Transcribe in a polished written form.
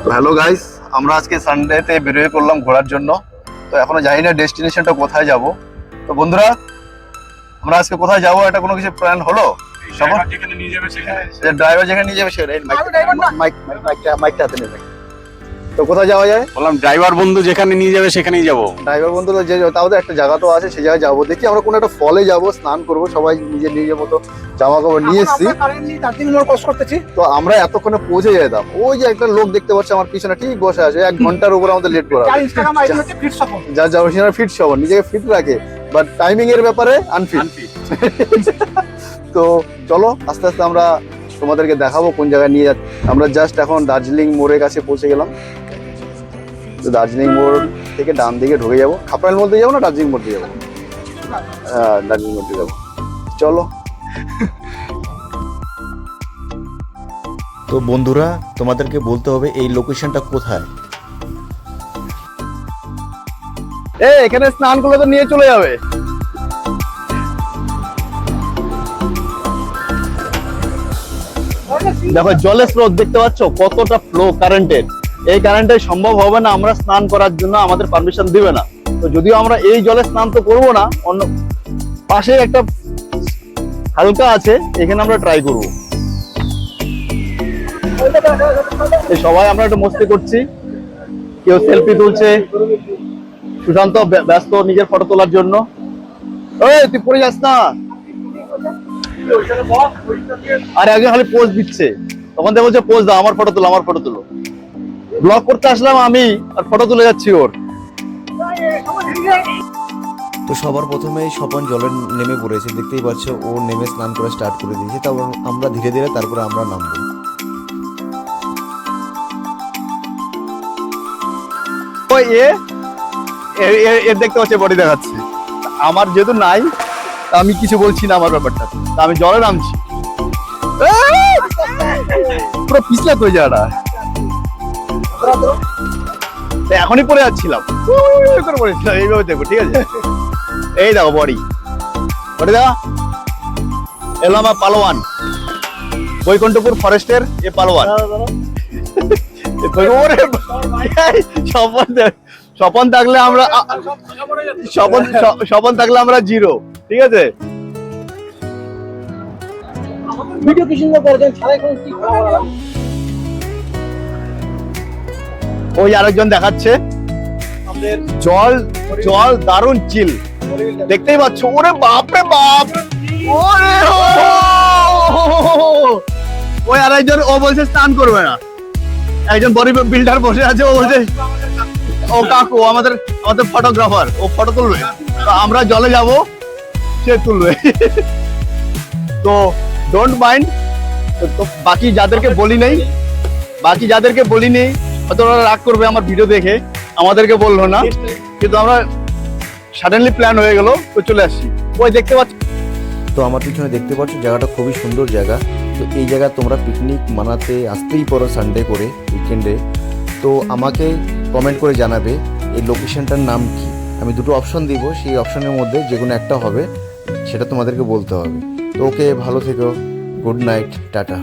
Hello guys, আমরা আজকে সানডেতে বেরিয়ে পড়লাম ঘোরার জন্য। তো এখনো জানি না ডেস্টিনেশনটা কোথায় যাব। তো বন্ধুরা, আমরা আজকে কোথায় যাব এটা কোনো কিছু প্ল্যান হলো? ড্রাইভার যেখানে নিয়ে যাবে সেখানে। ড্রাইভার যেখানে নিয়ে যাবে সেখানে মাইকটা হাতে নেবে। তো কোথায় যাওয়া যায়? বললাম ড্রাইভার বন্ধু যেখানে নিয়ে যাবে সেখানেই যাব। ড্রাইভার বন্ধু যে তাও তো একটা জায়গা তো আছে, সেই জায়গায় যাবো। দেখি আমরা কোনো একটা ফলে যাব, স্নান করব, সবাই নিজের নিজের মতো জামা কাপড় নিয়ে এসেছি। তো আমরা এতক্ষণে পৌঁছে যেতাম। ওই যে একটা লোক দেখতে পাচ্ছি আমার পিছনে ঠিক বসে আছে, 1 ঘন্টার উপর আমাদের লেট করা। যার যাওয়ার সিনার ফিট সব নিজেকে ফিট রাখে, বাট টাইমিং এর ব্যাপারে আনফিট। তো চলো আস্তে আস্তে আমরা তোমাদেরকে দেখাবো কোন জায়গায় নিয়ে যাচ্ছি। আমরা জাস্ট এখন দার্জিলিং মোড়ের কাছে পৌঁছে গেলাম। তো দার্জিলিং মোড় থেকে ডান দিকে ঢুকে যাবো। খাপড়াইল মোড় দিয়ে যাবো না দার্জিলিং মোড় দিয়ে যাবো? হ্যাঁ, দার্জিলিং মোড় দিয়ে যাবো। চলো। তো বন্ধুরা, তোমাদেরকে বলতে হবে এই লোকেশনটা কোথায়। এখানে স্নান করলে তো নিয়ে চলে যাবে। দেখো জলের স্রোত দেখতে পাচ্ছ কতটা ফ্লো কারেন্টের। এই কারেন্টে সম্ভব হবে না আমরা স্নান করার জন্য, আমাদের পারমিশন দিবে না। তো যদিও আমরা এই জলে স্নান তো করবো না, অন্য পাশে একটা হালকা আছে, এখানে আমরা ট্রাই করব। সবাই আমরা একটু মস্তি করছি, কেউ সেলফি তুলছে, সুশান্ত ব্যস্ত নিজের ফটো তোলার জন্য। তুই পড়ে যাস না। আর একজন খালি পোজ দিচ্ছে, তখন দেখো বলছে পোজ দাও, আমার ফটো তুলো, আমার ফটো তুলো। ব্লগ করতে আসলাম আমি, আর ফটো তুলে যাচ্ছি ওর। তো সবার প্রথমে স্বপন জলে নেমে পড়েছে, দেখতেই পাচ্ছ। ও নেমে স্নান করে স্টার্ট করে দিয়েছে। তারপর আমরা ধীরে ধীরে তারপরে আমরা নামবো। ওই এর দেখতে পাচ্ছে বডি দেখাচ্ছে। আমার যেহেতু নাই, আমি কিছু বলছি না আমার ব্যাপারটা। আমি জলে নামছি, পুরো পিছলা তো জায়গাটা। এখনই পড়ে যাচ্ছিলাম, এইভাবে দেখো, ঠিক আছে? এই দেখো বডি দেখা এলাম পালোয়ান, বৈকুণ্ঠপুর ফরেস্টের এ পালোয়ান। স্বপন থাকলে আমরা স্বপন থাকলে আমরা জিরো, ঠিক আছে? ওই আরেকজন দেখাচ্ছে জল, জল দারুণ চিল, দেখতেই পাচ্ছ। ওরে বাপরে বাপ, ওরে ওই আরেকজন, ও বলছে স্নান করবে না। একজন বডি বিল্ডার বসে আছে, ও বলছে, ও কাকু আমাদের ফটোগ্রাফার, ও ফটো তুলবে। তো আমরা জলে যাব, সে তুলবে। তো ডোন্ট মাইন্ড। তো বাকি যাদেরকে বলি নেই হয়তো ওরা রাগ করবে আমার ভিডিও দেখে, আমাদেরকে বললো না, কিন্তু আমরা সাডেনলি প্ল্যান হয়ে গেল, তো চলে আসছি। ওই দেখতে পাচ্ছি। তো আমার পিছনে দেখতে পাচ্ছ জায়গাটা খুবই সুন্দর জায়গা। তো এই জায়গা তোমরা পিকনিক মানাতে আসতেই পারো সানডে করে, উইকেন্ডে। তো আমাকে কমেন্ট করে জানাবে এই লোকেশনটার নাম কি। আমি দুটো অপশন দিব, সেই অপশনের মধ্যে যে কোনো একটা হবে, সেটা তোমাদেরকে বলতে হবে। তো ওকে, ভালো থেকো, গুড নাইট, টাটা।